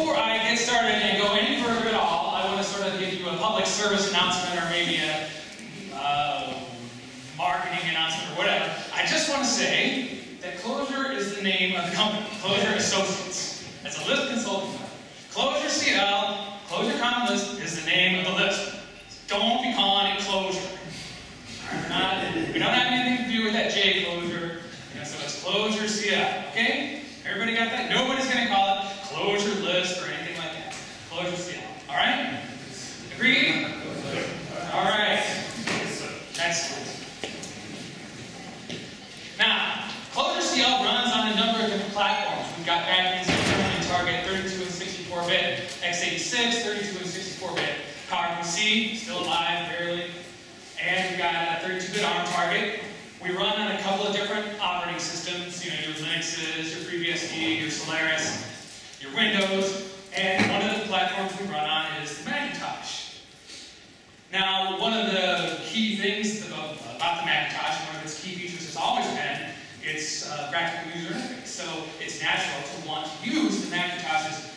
before I get started and go any further at all, I want to sort of give you a public service announcement or maybe a marketing announcement or whatever. I just want to say that Clozure is the name of the company, Clozure Associates. That's a Lisp consulting firm. Clozure CL, Clozure Common Lisp is the name of the Lisp. So don't be calling it Clozure. We don't have anything to do with that J Clozure. So it's Clozure CL, okay? Everybody got that? Nobody's going to call it Clozure Lisp or anything like that. Clozure CL, all right? Agreed? All right. Excellent. Now, Clozure CL runs on a number of different platforms. We've got backends that currently target 32 and 64-bit, x86, 32 and 64-bit, PowerPC, still alive, barely. And we've got a 32-bit ARM target. We run on a couple of different operating systems, you know, your Linuxes, your FreeBSD, your Solaris, your Windows, and one of the platforms we run on is the Macintosh. Now, one of the key things about the Macintosh, one of its key features has always been its graphical user interface. So it's natural to want to use the Macintosh's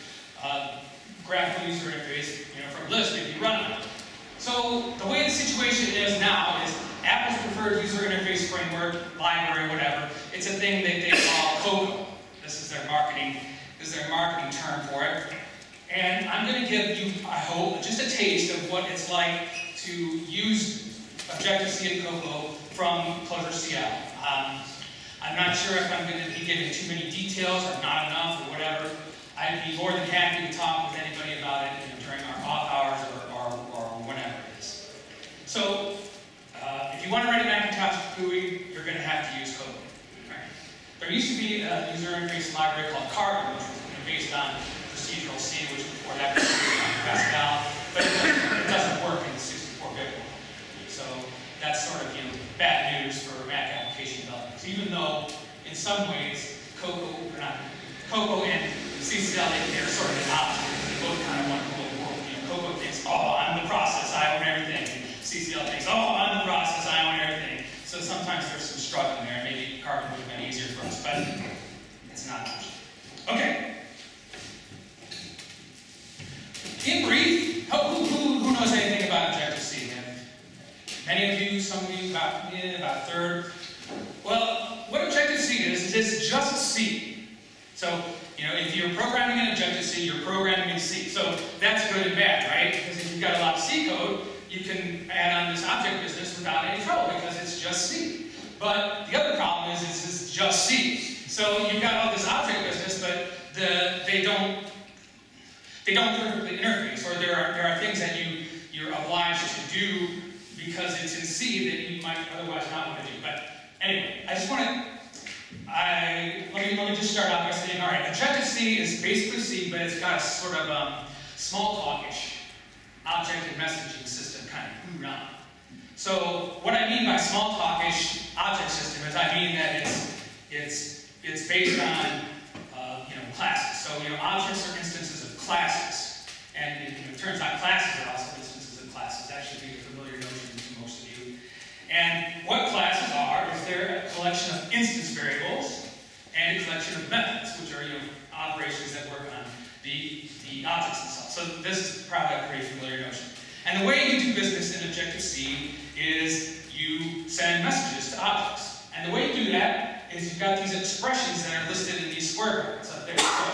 graphical user interface, you know, from Lisp if you run on it. So the way the situation is now is Apple's preferred user interface framework, library, whatever. It's a thing that they call Cocoa. This is their marketing term for it. And I'm going to give you, I hope, just a taste of what it's like to use ObjectiveC and Cocoa from Clozure CL. I'm not sure if I'm going to be giving too many details or not enough or whatever. I'd be more than happy to talk with anybody about it, you know, during our off hours or whenever it is. So, if you want to write a Macintosh GUI, you're going to have to use Cocoa. Right? There used to be a user interface library called Carbon, which was based on procedural C, which before that was based on Pascal, but it doesn't work in the 64-bit world. So that's sort of, you know, bad news for Mac application developers. Even though, in some ways, Cocoa and CCL, they're sort of an opposite. They both kind of want to rule the world. You know, Cocoa thinks, oh, I'm the process, I own everything. And CCL thinks, oh, I'm the process, I own everything. So sometimes there's some struggling there. Maybe Carbon would have been easier for us, but it's not much. Okay. In brief, who knows anything about ObjectiveC? Many of you, some of you, about a third. Well, what ObjectiveC is it's just C. So, you know, if you're programming in ObjectiveC, you're programming in C. So that's good and bad, right? Because if you've got a lot of C code, you can add on this object business without any trouble because it's just C. But the other problem is it's just C. So you've got all this object business, but they don't perfectly interface, or there are things that you're obliged to do because it's in C that you might otherwise not want to do. But anyway, I just want to let me just start out by saying, all right, ObjectiveC is basically C, but it's got a sort of small talkish object and messaging system kind of glued on. So what I mean by small talkish object system is I mean that it's based on you know, classes. So, you know, objects are instances of classes, and it turns out classes are also instances of classes. That should be a familiar notion to most of you. And what classes are is they're a collection of instance variables and a collection of methods, which are, you know, operations that work on the objects themselves. So this is probably a pretty familiar notion. And the way you do business in ObjectiveC is you send messages to objects. And the way you do that is you've got these expressions that are listed in these square brackets up there. So,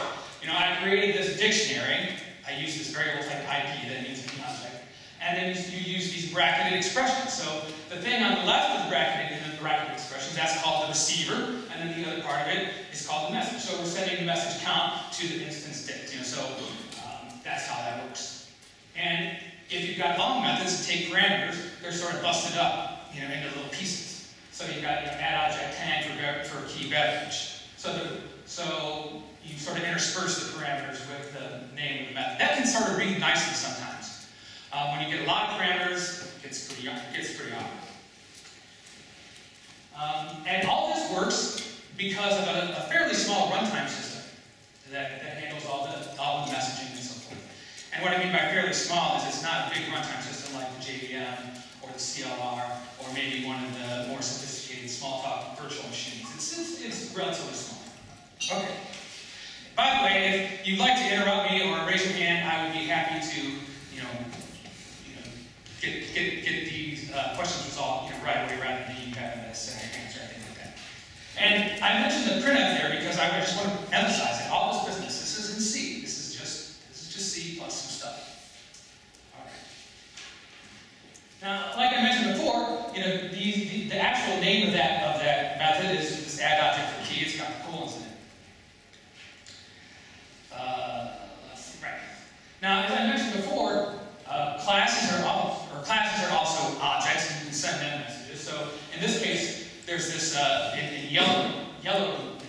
you know, I created this dictionary. I use this variable type IP that means an object. And then you use these bracketed expressions. So the thing on the left of the bracketed expressions, that's called the receiver, and then the other part of it is called the message. So we're sending the message count to the instance dict. You know, so that's how that works. And if you've got long methods that take parameters, they're sort of busted up, you know, into little pieces. So you've got, you know, add object tag for key beverage. So you sort of intersperse the parameters with the name of the method. That can sort of read nicely sometimes. When you get a lot of parameters, it gets pretty awkward. And all this works because of a fairly small runtime system that handles all the messaging and so forth. And what I mean by fairly small is it's not a big runtime system like the JVM or the CLR or maybe one of the more sophisticated small talk virtual machines. It's relatively small. Okay. By the way, if you'd like to interrupt me or raise your hand, I would be happy to, get these questions resolved right away rather than you having to say answer or anything like that. And I mentioned the printf there because I just want to emphasize it. All this business, this is in C. This is just C plus some stuff. All right. Now, like I mentioned before, the actual name of that method is this add object for key. It's got the colons in it. Let's see, right. Now, as I mentioned before, classes are also objects, and you can send them messages. So in this case, there's this in yellow,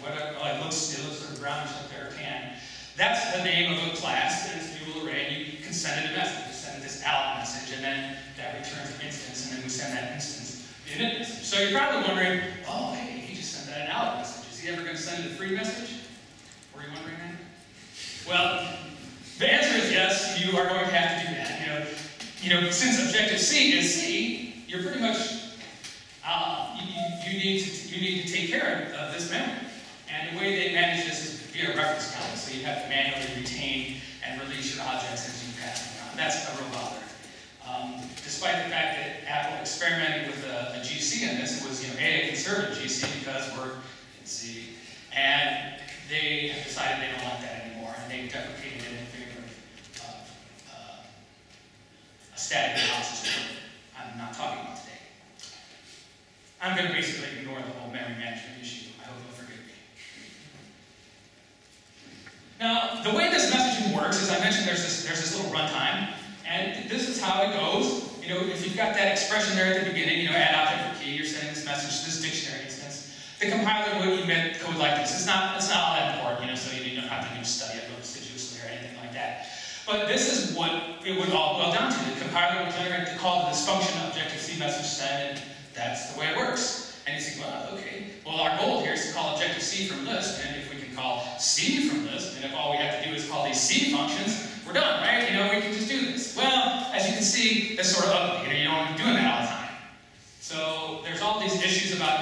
whatever. Oh, it looks sort of brownish up there. Tan. That's the name of a class, and it's a Boole array. And you can send it a message. You send it this out message, and then that returns an instance, and then we send that instance the init message. So you're probably wondering, oh, hey, he just sent that an out message. Is he ever going to send it a free message? Were you wondering that? Well, the answer is yes. You are going to have to do that. Since Objective-C is C, you're pretty much you need to take care of this memory. And the way they manage this is via reference counting. So you have to manually retain and release your objects as you pass them around. That's a real bother. Despite the fact that Apple experimented with a GC in this, it was a conservative GC because we're in C, and they have decided they don't like that anymore, and they've deprecated it in favor of a static analysis method. I'm not talking about today. I'm going to basically ignore the whole memory management issue. I hope you'll forgive me. Now, the way this messaging works is I mentioned there's this little runtime, and this is how it goes. If you've got that expression there at the beginning, add object for key, you're sending this message to this dictionary instance. The compiler would emit code like this. It's not all that important, so you don't have to study it assiduously or anything like that. But this is what it would all boil down to. The compiler would generate the call to this function Objective-C message send, and that's the way it works. And you say, well, okay. Well, our goal here is to call Objective-C from Lisp, and if we can call C from Lisp, and if all we have to do is call these C functions, we're done, right? We can just do this. Well, as you can see, that's sort of ugly. You don't want to be doing that all the time. So there's all these issues about,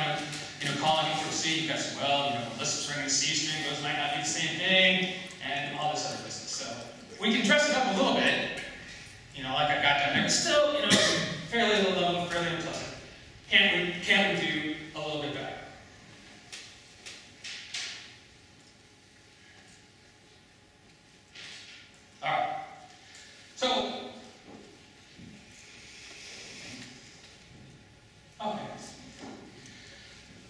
calling it from C. You guys say, well, Lisp string and C string, those might not be the same thing, and all this other business. So we can dress it up a little bit, like I got down there, but still, fairly low level, fairly unpleasant. Can't we do a little bit better? All right.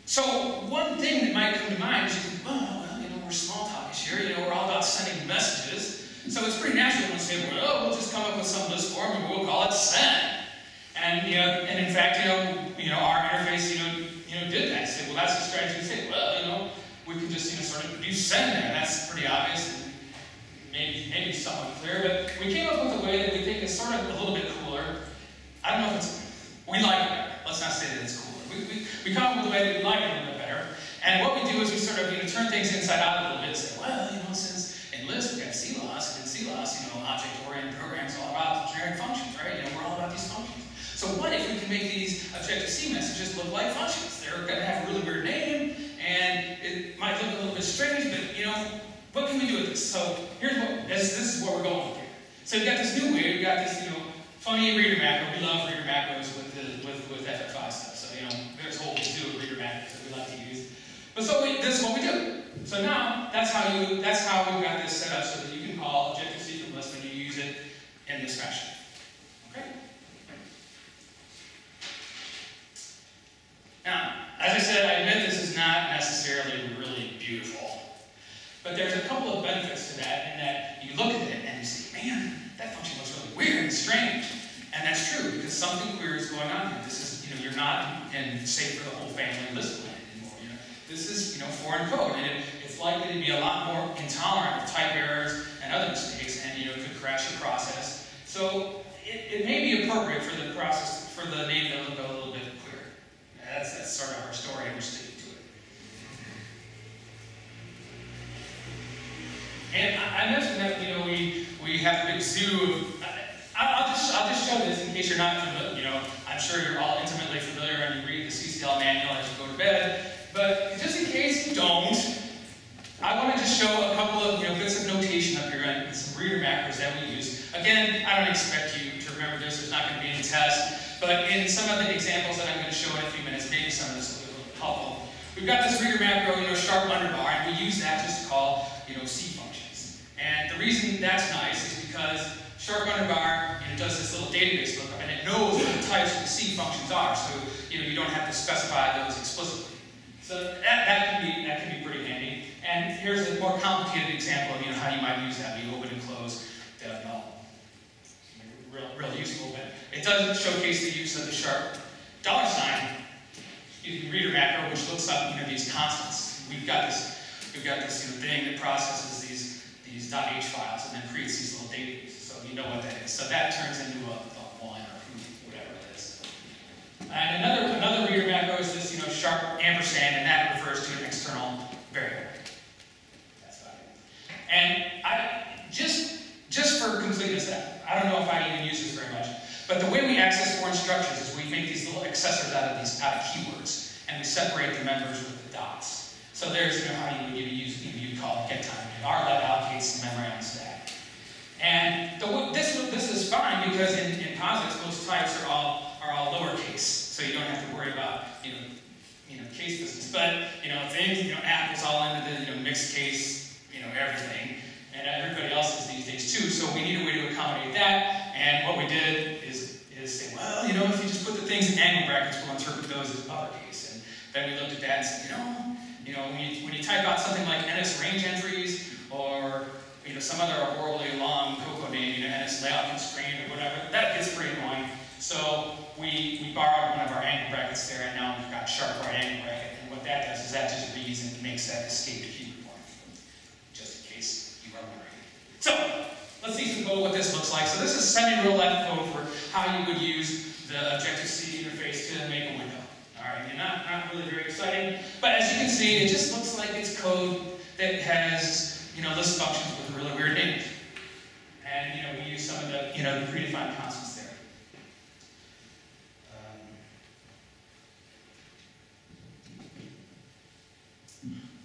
So one thing that might come to mind is you think, well, we're small talkish here. We're all about sending messages. So it's pretty natural to say, well, we'll just come up with some Lisp form and we'll call it send. And in fact, our interface, did that. Say, well, that's the strategy. Say, well, we can just sort of do send there. That's pretty obvious. And maybe somewhat clear, but we came up with a way that we think is sort of a little bit cooler. I don't know if we like it better. Let's not say that it's cooler. We come up with a way that we like it a little bit better. And what we do is we sort of turn things inside out a little bit and say, well, since in Lisp we have CLOS, and in CLOS, object-oriented programs are all about generic functions, right? We're all about these functions. So what if we can make these Objective-C messages look like functions? They're going to have a really weird name, and it might look a little bit strange, but what can we do with this? So here's this is what we're going with here. So we've got this new way. We've got this funny reader macro. We love reader macros with FFI stuff. So there's a whole slew of reader macros that we like to use. But so this is what we do. So now that's how we've got this set up so that you can call Objective-C from Lisp and you use it in this fashion. Okay. Now, as I said, I admit this is not necessarily really beautiful. But there's a couple of benefits to that in that you look at it and you say, man, that function looks really weird and strange. And that's true because something queer is going on here. This is, you're not in safe for the whole family Lisp land anymore. This is, foreign code, and it's likely to be a lot more intolerant of type errors and other mistakes, and could crash your process. So it may be appropriate for the process, for the name to look a little bit clearer. That's sort of our story, and we're sticking to it. And I mentioned that we have a big zoo of. I'll just show this in case you're not familiar. I'm sure you're all intimately familiar and you read the CCL manual as you go to bed. But just in case you don't, I want to just show a couple of Again, I don't expect you to remember this, there's not going to be any test, but in some of the examples that I'm going to show in a few minutes, maybe some of this will be a little helpful. We've got this reader macro, sharp underbar, and we use that just to call, C functions. And the reason that's nice is because sharp underbar, does this little database lookup, and it knows what the types of the C functions are, so you don't have to specify those explicitly. So that can be pretty handy. And here's a more complicated example of how you might use that. You open and close the real useful, but it does showcase the use of the sharp $, reader macro, which looks up these constants. We've got this thing that processes these .h files and then creates these little databases. So you know what that is. So that turns into a 1 or whatever it is. And another reader macro is this sharp ampersand, and that refers to an external variable. That's about it. And just for completeness, I don't know if I even use this very much, but the way we access foreign structures is we make these little accessors out of keywords, and we separate the members with the dots. So there's how you'd call it get time. rlet allocates the memory on the stack. And this is fine because in POSIX most types are all lowercase, so you don't have to worry about case business. But things app is all into the mixed case everything, and everybody else is these days too. So we need a way to accommodate that. And what we did is say, well, if you just put the things in angle brackets, we'll interpret those as uppercase. And then we looked at that and said, when you type out something like NS range entries or some other horribly long COCO name, NS layout constraint or whatever, that gets pretty annoying. So we borrowed one of our angle brackets there, and now we've got sharp right angle bracket. And what that does is that just reads and makes that escape to keyword form, just in case you are wondering. So let's see some code what this looks like. So this is semi-real life code for how you would use the Objective-C interface to make a window. All right, and not really very exciting, but as you can see, it just looks like it's code that has Lisp functions with really weird names. And we use some of the the predefined constants there.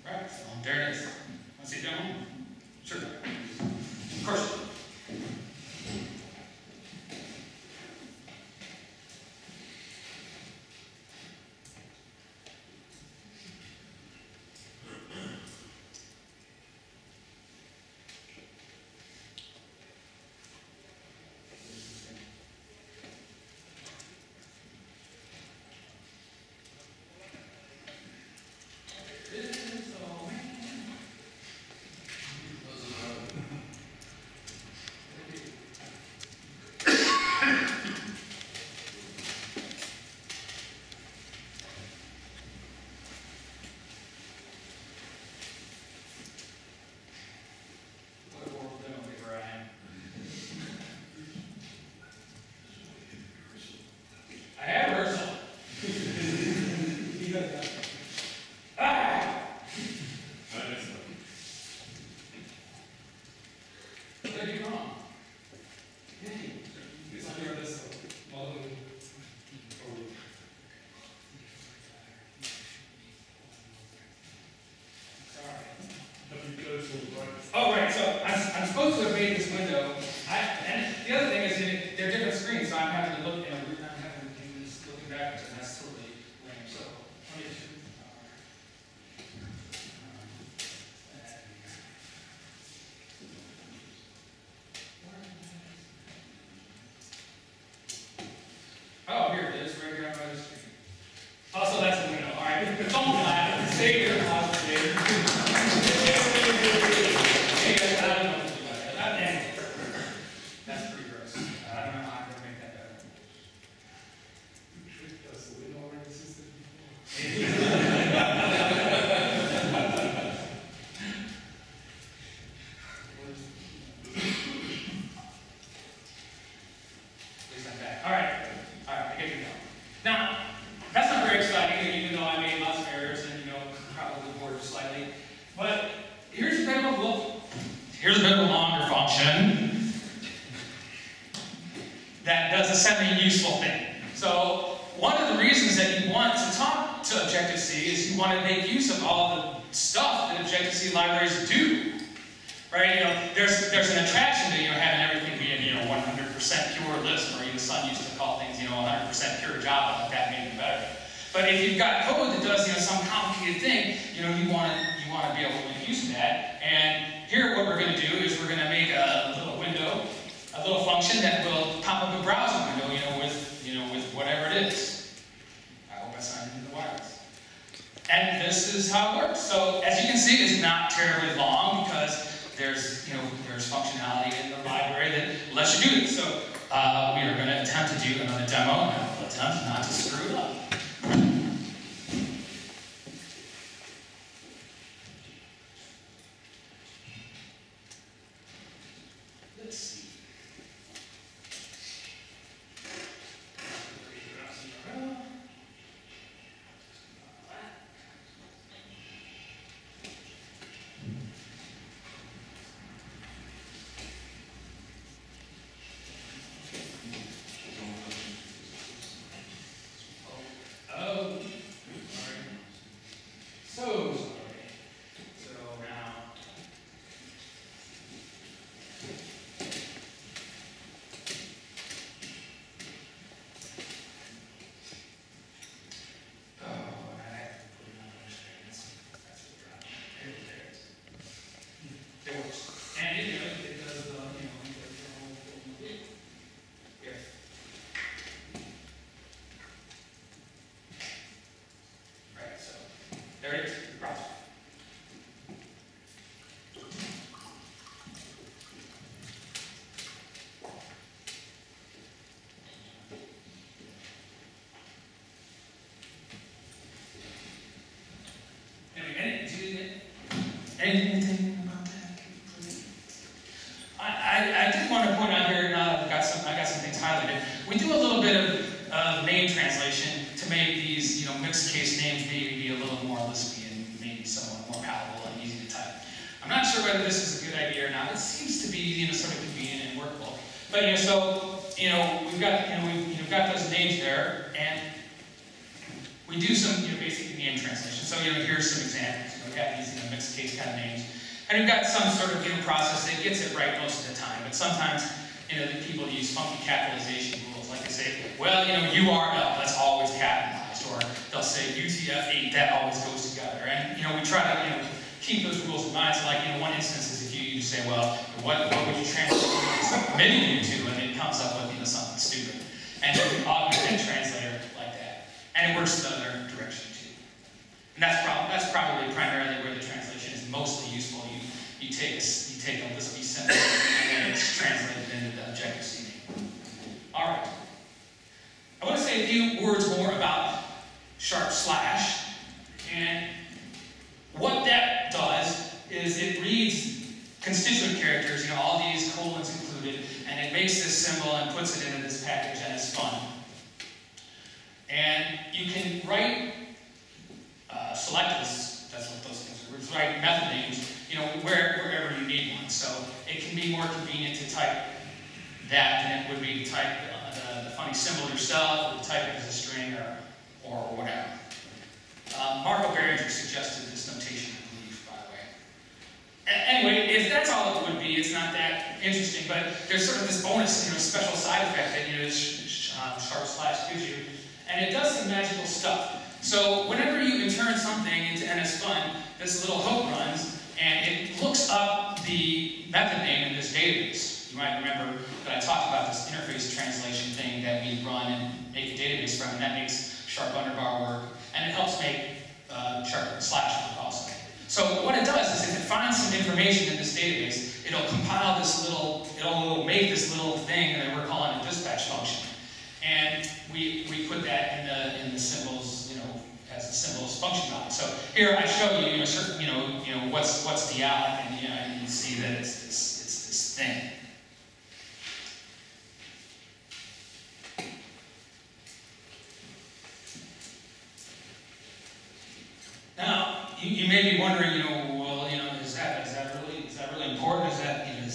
Right, so there it is. Want to see a demo? Sure. Of course. Oh, right, so I'm supposed to have made this window, and the other thing is they're different screens, so I'm having to look, I'm having to do this looking backwards, and that's totally lame. So let me just, oh, here it is, right here on the screen. Also, that's the window. All right, don't laugh. Stay here, stay here. That's pretty gross. I don't know how I'm going to make that better. You tricked us. We know where this is before. At least I'm back. All right, I get you now. Now, that's not very exciting, even though I made lots of errors and probably bored slightly. But here's a bit of a look. Here's a bit of a longer function that does a semi-useful thing. So one of the reasons that you want to talk to Objective-C is you want to make use of all the stuff that Objective-C libraries do. Right? There's an attraction to having everything be in 100% pure Lisp, or even Sun used to call things, 100% pure Java, like that made it better. But if you've got code that does, some complicated thing, you want to be able to make use of that. And here, what we're going to do is we're going to make a little window, a little function that will pop up a browser window, with whatever it is. I hope I signed into the wireless. And this is how it works. So as you can see, it's not terribly long because there's functionality in the library that lets you do this. So we are going to attempt to do another demo, and I'll attempt not to screw it up. Let's see. There it is, the browser. Anything about that? I did want to point out here, now that I got some things highlighted. We do a little bit of name translation to make these, mixed case names maybe be a little more Lispy and maybe somewhat more palatable and easy to type. I'm not sure whether this is a good idea or not. It seems to be, sort of convenient and workable. But we've got those names there, and we do some, basic name translation. So here's some examples. We have these mixed case kind of names, and we've got some sort of process that gets it right most of the time. But sometimes, the people use funky capitalization rules, like they say, well, URL, that's always capitalized, or they'll say UTF-8, that always goes together. And we try to keep those rules in mind. So like one instance is if you say, well, what would you translate menu to, and it comes up with something stupid. And you can augment translator like that, and it works the other direction too. And that's probably primarily where the translation is mostly useful. You take a Lispy symbol and then it's translated into the ObjectiveC name. All right. I want to say a few words more about // and what that does is it reads constituent characters, all these colons included, and it makes this symbol and puts it into this package, and it's fun. And you can write selectives, that's what those things are, write method names, wherever you need one. So it can be more convenient to type that than it would be to type the funny symbol yourself, or to type it as a string, or whatever. Marco Behringer suggested this notation, I believe, by the way. Anyway, if that's all it would be, it's not that interesting, but there's sort of this bonus, special side effect that, // gives you, and it does some magical stuff. So whenever you return something into NSFun, this little hook runs, and it looks up the method name in this database. You might remember that I talked about this interface translation thing that we run and make a database from, and that makes sharp underbar work, and it helps make sharp / work also. So what it does is if it finds some information in this database, it'll compile this it'll make this little thing that we're calling a dispatch function. And we put that in the symbols, as the symbols function value. So here I show you, what's the out, and you can see that it's this thing. Now you may be wondering, well, is that really important? Is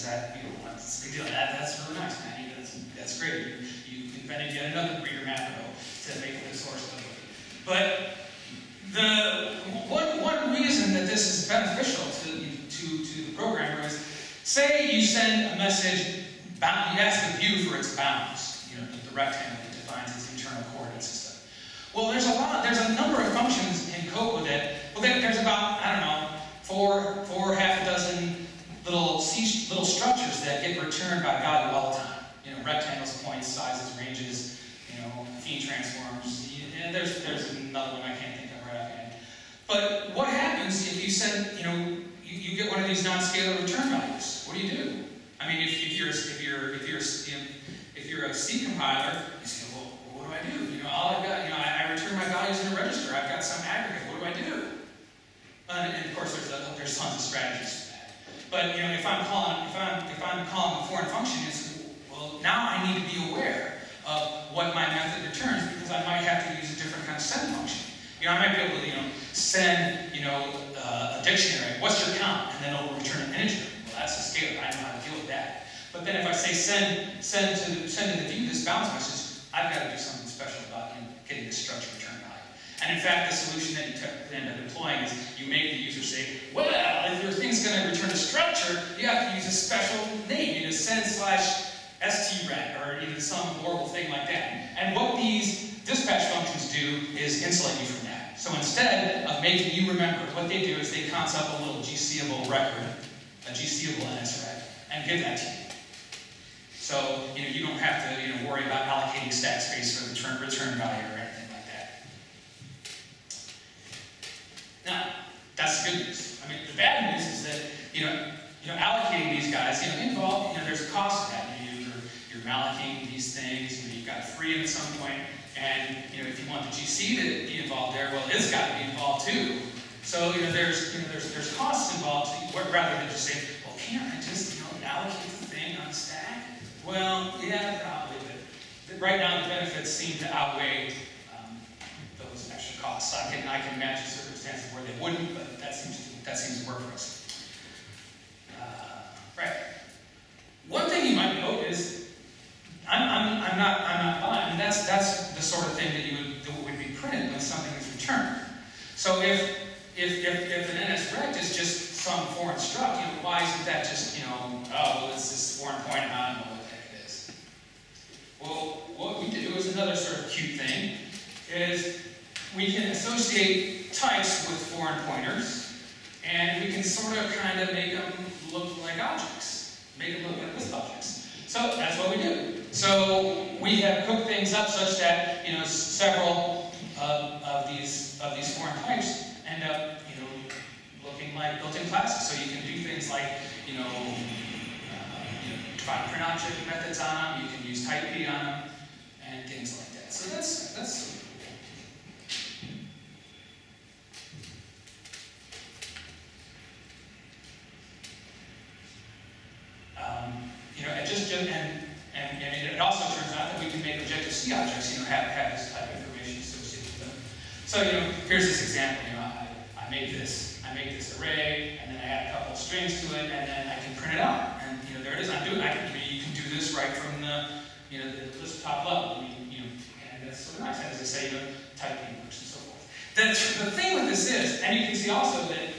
that what's the big deal? That's really nice, man. That's great. You invented yet another reader macro to make the source code. But the one reason that this is beneficial to the programmer is, say you send a message you ask the view for its bounds, the rectangle that defines its internal coordinate system. Well, there's a number of functions in code that, there's about, I don't know, four half a dozen little structures that get returned by value all the time. Rectangles, points, sizes, ranges, feed transforms, and there's another one I can't think of right offhand. But what happens if you send, you get one of these non-scalar return values? What do? I mean, if you're a C compiler, you say, well, what do I do? All I've got, I return my values in a register. I've got some aggregate. What do I do? And of course, there's tons of strategies for that. But if I'm calling a foreign function, well, now I need to be aware of what my method returns because I might have to use a different kind of send function. I might be able to send a dictionary. What's your count? And then it'll return an integer. Well, that's a scalar. I know how to deal with that. But then if I say send to the view this bounds message, I've got to do something special about getting this structure return value. And in fact, the solution that you end up employing is you make the user say, well, if your thing's going to return a structure, you have to use a special name, send/strect or even some horrible thing like that. And what these dispatch functions do is insulate you from that. So instead of making you remember, what they do is they concept a little GCable record, a GCable NSREC, and give that to you. So you don't have to worry about allocating stack space for the return value or anything like that. Now, that's the good news. I mean, the bad news is that allocating these guys involve there's a cost to that. You're mallocating these things. You've got free at some point, and if you want the GC to be involved there, well, it's got to be involved too. So there's costs involved. Rather than just say, well, can't I just allocate the thing on stack? Well, yeah, probably, but right now the benefits seem to outweigh those extra costs. I can imagine circumstances where they wouldn't, but that seems to work for us. Right. One thing you might note is I'm not blind, and that's the sort of thing that would be printed when something is returned. So if an NSRECT is just some foreign struct, why isn't that just well, it's this foreign point, and I don't know what the heck it is. Well, what we do is another sort of cute thing is we can associate types with foreign pointers, and we can sort of kind of make them look like objects, make them look like Lisp objects. So that's what we do. So we have cooked things up such that several of these foreign types end up looking like built-in classes. So you can do things like define print object methods on them. You can use type P on them and things like that. So that's and it also turns out that we can make ObjectiveC objects, have this type of information associated with them. So, here's this example. I make this array, and then I add a couple of strings to it, and then I can print it out. And there it is. You can do this right from the Lisp top level. And that's sort of nice. As I say, type P works and so forth. The thing with this is, and you can see also that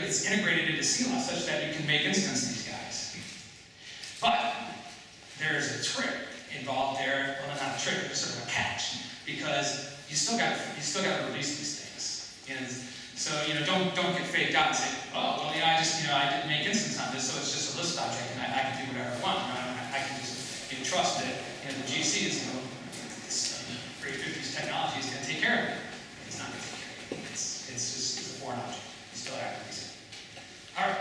it's integrated into CLOS such that you can make instance these guys. But there's a trick involved there. Well, not a trick, but sort of a catch, because you still got to release these things. So don't get faked out and say, oh, well, I didn't make instance on this, so it's just a Lisp object, and I can do whatever I want. I can just trust that the GC is this great 50s technology is going to take care of it. It's not going to take care of it. It's a foreign object. You still have to release it. All right.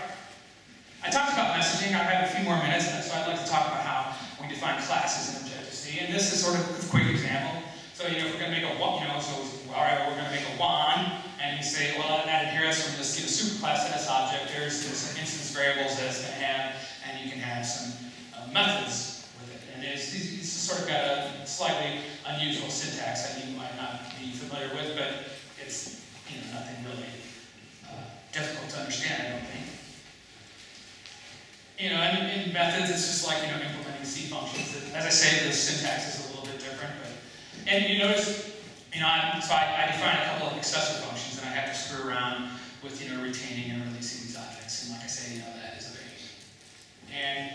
I talked about messaging. I have a few more minutes, so I'd like to talk about how we define classes in ObjectiveC. And this is sort of a quick example. So if we're going to make a all right, we're going to make a wand, and you say, well, that inherits from this superclass of this object. There's some instance variables that it's going to have, and you can have some methods with it. And it's sort of got a slightly unusual syntax that you might not be familiar with, but it's nothing really difficult to understand, I don't think. And in methods, it's just like implementing C functions. As I say, the syntax is a little bit different, and you notice, so I define a couple of accessor functions, and I have to screw around with retaining and releasing these objects. And like I say, that is a pain. And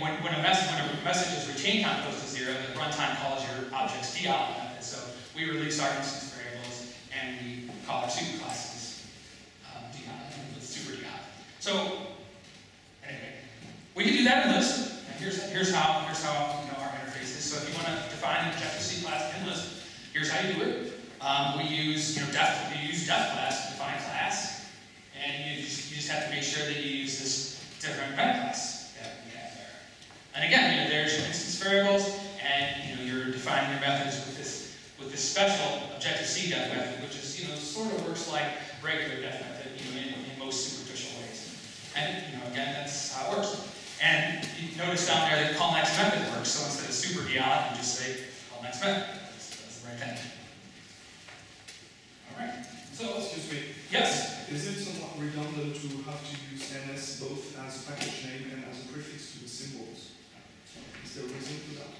when a message is retain count goes to 0, the runtime calls your object's deallocate method. So we release our instance variables and we call our superclasses deallocate with super deallocate. So anyway, we can do that in Lisp. And here's how our interface is. So if you want to define an Objective-C class in Lisp, here's how you do it. We use def class to define class, and you just have to make sure that you use this different metaclass that we have there. And again, there's your instance variables, and you're defining your methods with this special Objective-C def method, which is sort of works like regular def method in most superficial ways. And again, that's how it works. And you notice down there that call next method works. So instead of super deallocate, you just say call next method. That's the right thing. All right. So, excuse me. Yes? Is it somewhat redundant to have to use NS both as a package name and as a prefix to the symbols? Is there a reason for that?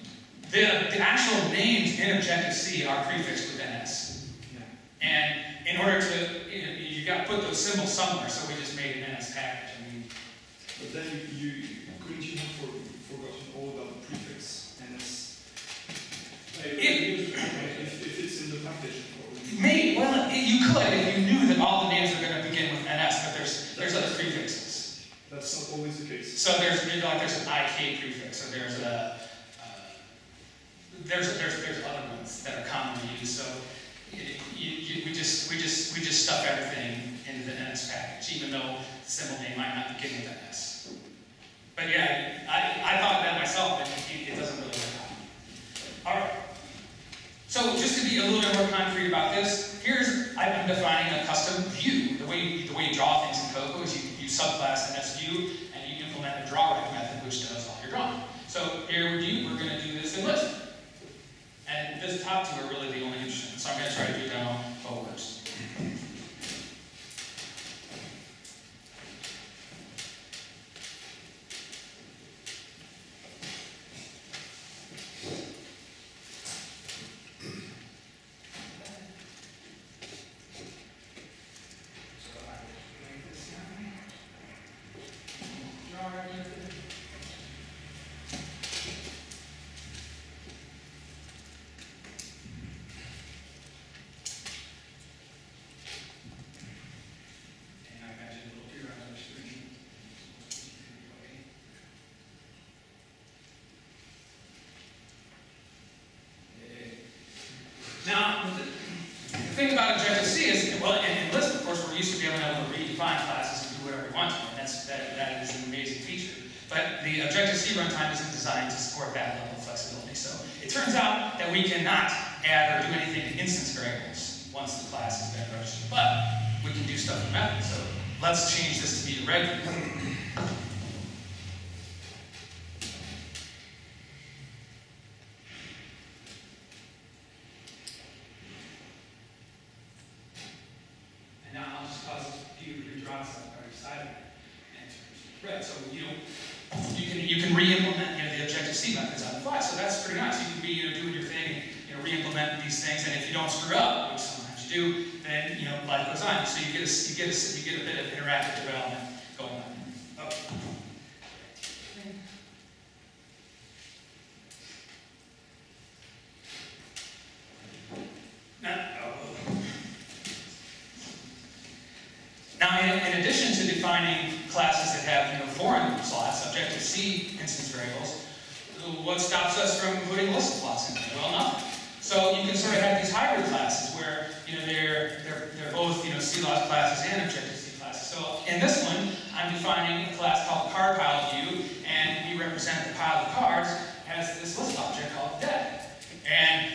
The actual names in Objective-C are prefixed with NS. Yeah. And in order to, you got to put those symbols somewhere, so we just made an NS package. But then couldn't you have forgotten all about the prefix NS? If it's in the package. Maybe, you could if you knew that all the names are going to begin with NS, but there's other prefixes. That's not always the case. So there's an IK prefix, or there's other ones that are commonly used. So we just stuff everything into the NS package, even though the symbol name might not begin with NS. But yeah, I thought that myself, but it doesn't really work out. All right. So just to be a little bit more concrete about this, I'm defining a custom view. The way you draw things in Cocoa is you subclass NS view and you implement a drawRect method which does all your drawing. So here with you, we're going to do this in Lisp. And this top two are really the only interesting. So I'm going to try to do demo how it works. Now, the thing about Objective-C is, well, in Lisp, of course, we're used to being able to redefine classes and do whatever we want to, and that is an amazing feature. But the Objective-C runtime isn't designed to support that level of flexibility. So it turns out that we cannot add or do anything to instance variables once the class has been registered. But we can do stuff with methods. So let's change this to be a regular. Right, so you can re-implement the Objective-C methods on the fly. So that's pretty nice. You can be doing your thing, re-implement these things, and if you don't screw up, which sometimes you do, then life goes on. So you get a bit of interactive development going on. Okay. Now, in addition to defining classes that have foreign slots, Objective-C instance variables, what stops us from putting Lisp slots in there? Well, nothing. So you can sort of have these hybrid classes where they're both CLOS classes and Objective-C classes. So in this one, I'm defining a class called cardPileView, and we represent the pile of cards as this Lisp object called deck. And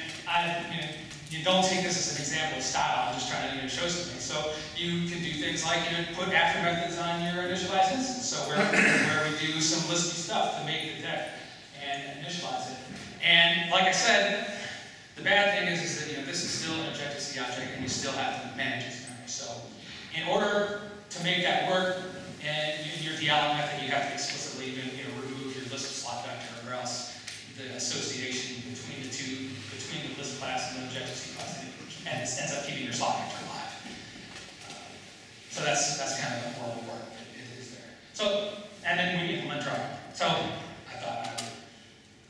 you don't take this as an example of style. I'm just trying to show something. So you can do things like put after methods on your initialize instance. So where we do some Lispy stuff to make the deck and initialize it. And like I said, the bad thing is that this is still an Objective-C object, and you still have to manage its memory. So in order to make that work, and in your deallocate method, you have to explicitly remove your Lisp slot vector, or else the association between the two, between the Lisp class and the Objective-C class, and it ends up keeping your slot vector alive. So that's kind of a horrible work, but it is there. So, and then we implement drawRect. So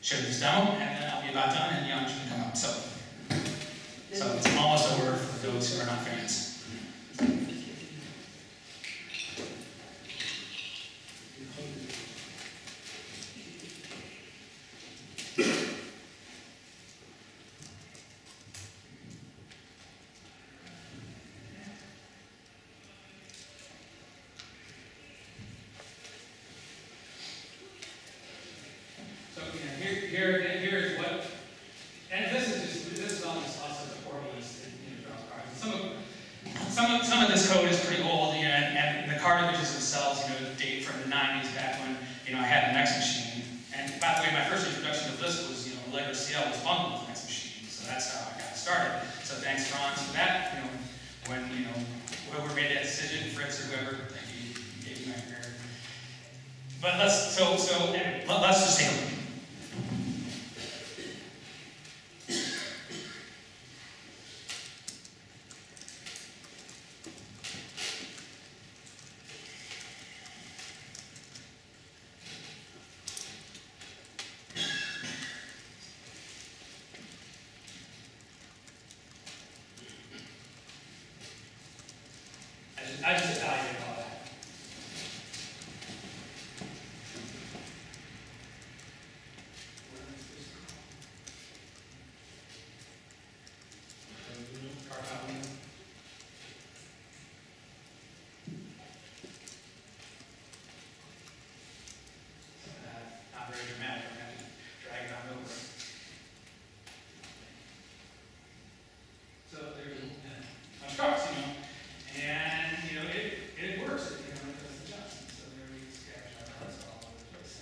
show you this demo, and then I'll be about done, and Jan can come up. So it's almost over for those who are not fans. Here's what, and this is all just lots of formulas in your cards. Some of this code is pretty old, you know, and the card images themselves, you know, date from the 90s, back when, you know, I had an X machine. And by the way, my first introduction to Lisp was, you know, Allegro CL was bundled with an X machine, so that's how I got started. So thanks, Franz, for that. You know, when, you know, whoever made that decision, Fritz or whoever, thank you, you gave me my career. But let's just take a look. I just evaluated all that. Not very dramatic. I'm going to drag it on over. So there's a bunch of cards, you know. And, you know, it works if you know it does adjustments. So there we scratch our cards all over the place.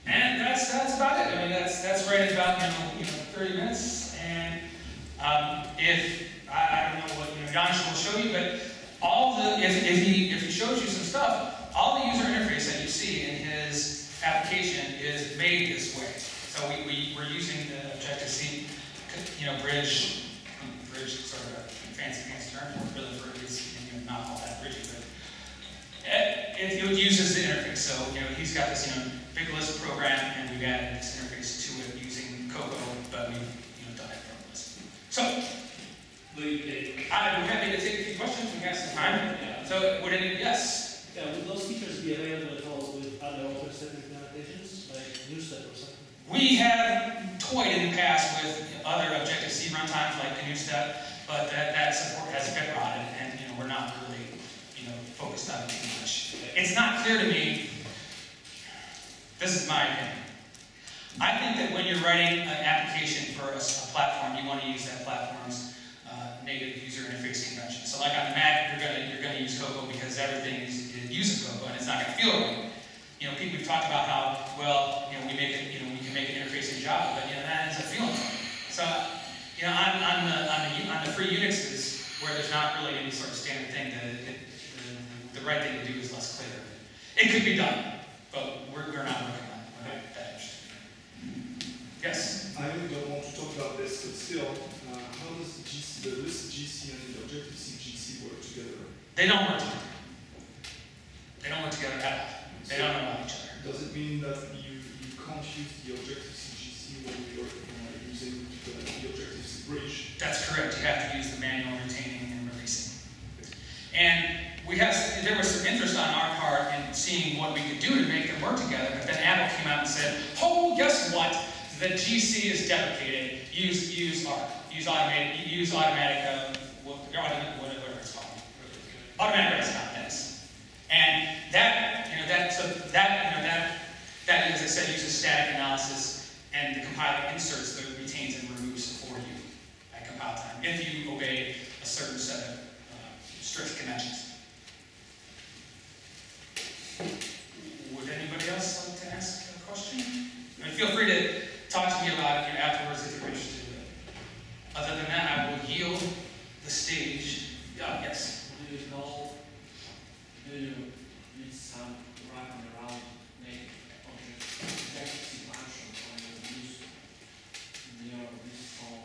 And that's about it. I mean, that's right at about, you know 30 minutes. And if I don't know what Janusz will show you, but if he shows you some stuff, all the user interface that you see in his application is made this way. So we're using the ObjectiveC, you know, bridge, sort of a fancy term, really for it's not all that bridgy, but it uses the interface. So, you know, he's got this, you know, big Lisp program, and we've added this interface to it using Cocoa, but we've, you know, done it from Lisp. So I'm happy to take a few questions. We have some time. Yeah. So would any yes? Yeah, would those features be available at all with other ObjectiveC implementations, like NewStep or something? We have toyed in the past with other ObjectiveC runtimes like NewStep, but that support has been rotted, and you know we're not really, you know, focused on it too much. It's not clear to me. This is my opinion. I think that when you're writing an application for a platform, you want to use that platform's native user interface convention. So like on the Mac, you're gonna use Cocoa because everything uses Cocoa, and it's not gonna feel right. You know, we've talked about how, well, you know, we can make an interface in Java, but you know that ends up feeling right. So, you know, on the free Unixes, where there's not really any sort of standard thing, the right thing to do is less clear. It could be done, but we're not working on it. We're not that interested. Yes? I really don't want to talk about this, but still, how does the Lisp GC and the ObjectiveC GC work together? They don't work together. They don't work together at all. They don't know about each other. Does it mean that you can't use the ObjectiveC GC when you're using the ObjectiveC bridge? That's correct. You have to use the manual retaining and releasing. And there was some interest on our part in seeing what we could do to make them work together, but then Apple came out and said, oh, guess what? The GC is deprecated. Use ARC. Use automatic, whatever it's called. Automatic rest contents. And that, as I said, uses static analysis, and the compiler inserts the retains and removes for you at compile time, if you obey a certain set of strict conventions. Would anybody else like to ask a question? I mean, feel free to talk to me about it afterwards if you're interested. Other than that, I will yield the stage. Yes? Do you need some wrapping around native ObjectiveC function when you use your install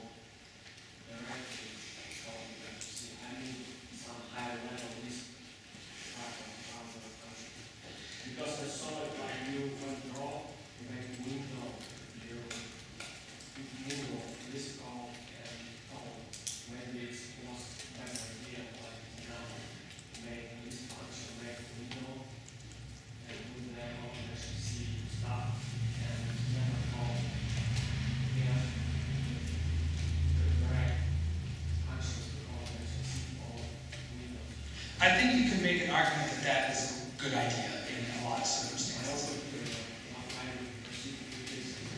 I think you could make an argument that that is a good idea in a lot of circumstances.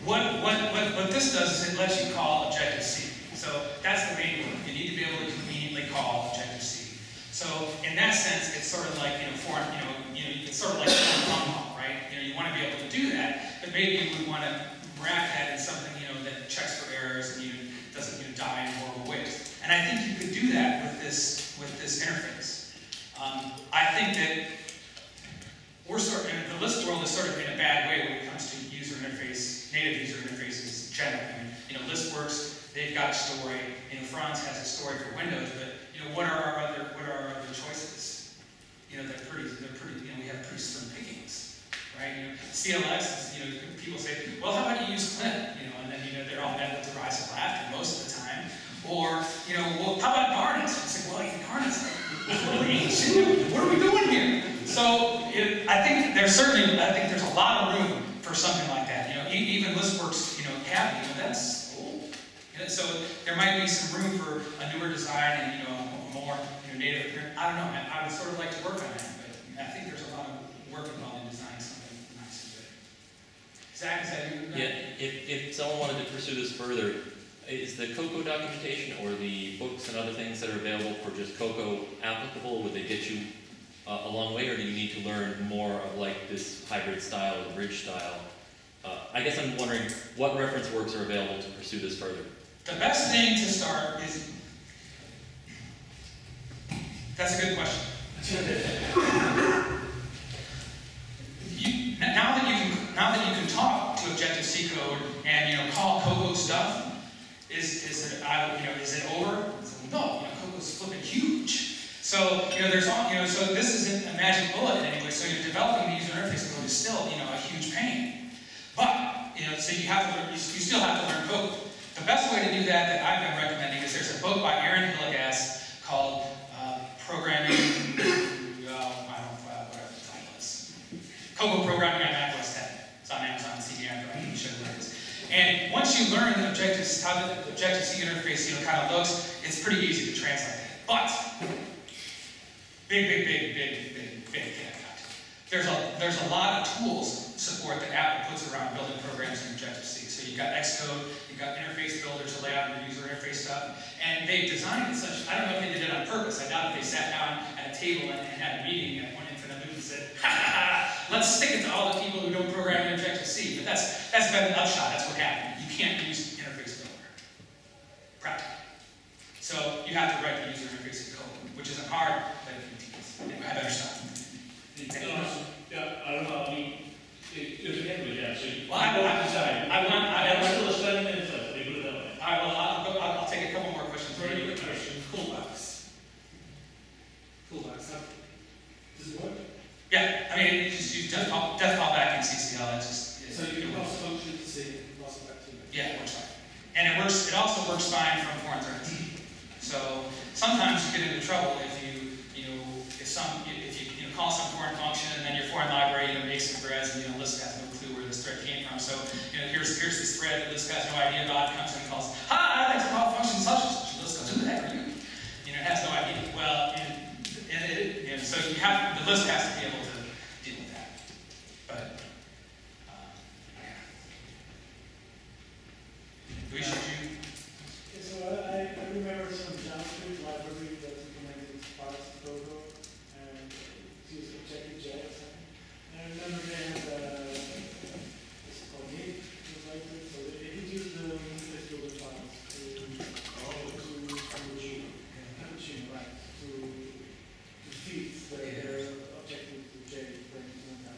What this does is it lets you call Objective-C. So that's the main one. You need to be able to conveniently call Objective-C. So in that sense, it's sort of like it's sort of like foreign call, right? You want to be able to do that, but maybe you would want to wrap that in something that checks for errors and doesn't die in horrible ways. And I think you could do that with this interface. I think that we're sort of, the Lisp world is sort of in a bad way when it comes to user interface, native user interfaces generally. Lisp works, they've got a story. Franz has a story for Windows, but what are our other choices? They're pretty. We have pretty slim pickings, right? CLX is, people say, well, how about you use Clint? And then they're all met with derisive laughter most of the time. Or well, how about Garnet? It's like, well, Garnet's really ancient. What are we doing here? So I think there's a lot of room for something like that. Even LispWorks, Cavity, that's old. So there might be some room for a newer design and a more native. I don't know. I would sort of like to work on that, but I think there's a lot of work involved in designing something nice and good. Zach, is that you? Yeah. If someone wanted to pursue this further, is the Cocoa documentation or the books and other things that are available for just Cocoa applicable? Would they get you a long way, or do you need to learn more of like this hybrid style or bridge style? I guess I'm wondering what reference works are available to pursue this further. The best thing to start is, that's a good question. Now that you can talk to Objective-C code and call Cocoa stuff, is it over? No, Cocoa's flipping huge. So there's all so this isn't a magic bullet in any way. So you're developing the user interface code is still a huge pain. But so you have to learn, you still have to learn Cocoa. The best way to do that I've been recommending is there's a book by Aaron Hilligas called Programming. Whatever the title is. Cocoa Programming on Mac OS 10. It's on Amazon CD Android. I can show you where it is. And once you learn how the Objective-C interface kind of looks, it's pretty easy to translate it. But big caveat. There's a lot of tools support that Apple puts around building programs in Objective-C. So you've got Xcode, you've got interface builders to lay out your user interface stuff, and they've designed it such. I don't know if they did it on purpose. I doubt if they sat down at a table and had a meeting at one infinite loop and said, let's stick it to all the people who don't program in Objective-C. But that's been an upshot. That's what happened. You can't use interface builder practically. So you have to write the user interface in code, which isn't hard, but it can teach. Anyway, I better stop. Yeah, I don't know. You're together with that, so well, I'm still spending minutes left. They put it that way. All right, well, I'll take a couple more questions. Very good question. Callbacks. Does it work? Yeah, I mean, you just use death callback in CCL. That's just so you can pass a function to C and pass it back to me. Yeah, it works fine. And it also works fine from foreign threads. So sometimes you get into trouble if you call some foreign function and then your foreign library makes some threads and Lisp has no clue where this thread came from. So here's this thread that Lisp has no idea about. Comes in and calls, hi, I'd like to call function such and such. Lisp goes, who the heck are you? It has no idea. Well, so the Lisp has to be able to deal with that. But yeah. Luis, should you? Okay, so I remember some JavaScript library that implemented parts of Cocoa. Use ObjectiveC or something. And I remember they had this called Git, so they could use the interface builder files to feed their ObjectiveC frames and that.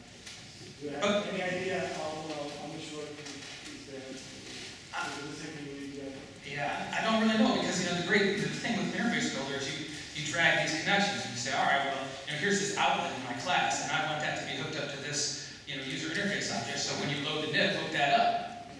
Do you have any idea how much work is there? The same thing we do. Yeah, I don't really know because the thing with interface builder is you drag these connections and you say, all right, well, here's this outlet in my class, and I want that to be hooked up to this, user interface object. So when you load the NIF, hook that up.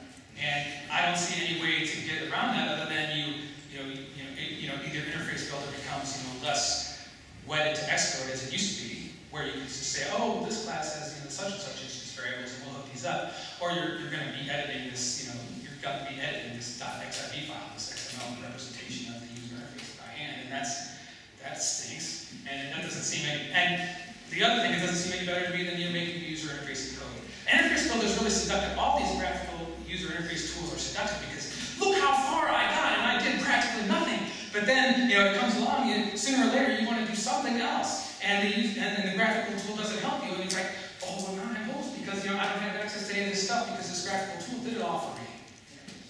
And I don't see any way to get around that other than either interface builder becomes less wedded to Xcode as it used to be, where you can just say, oh, this class has such and such instance variables, and we'll hook these up. Or you're going to be editing this, you're going to be editing this .xib file, this XML representation of the user interface by hand, and that stinks. And that doesn't seem any, and the other thing, it doesn't seem any better to me than making the user interface code. Interface builder is really seductive. All these graphical user interface tools are seductive because look how far I got and I did practically nothing. But then, it comes along, sooner or later you want to do something else. And the graphical tool doesn't help you, and it's like, oh, well, now I'm host because, I don't have access to any of this stuff because this graphical tool did it all for me.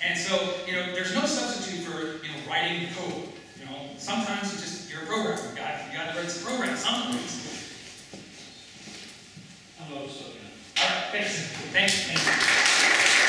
And so, there's no substitute for, writing code. Sometimes you're a programmer. You got to write some program sometimes. I'm also, All right, thanks. Thanks.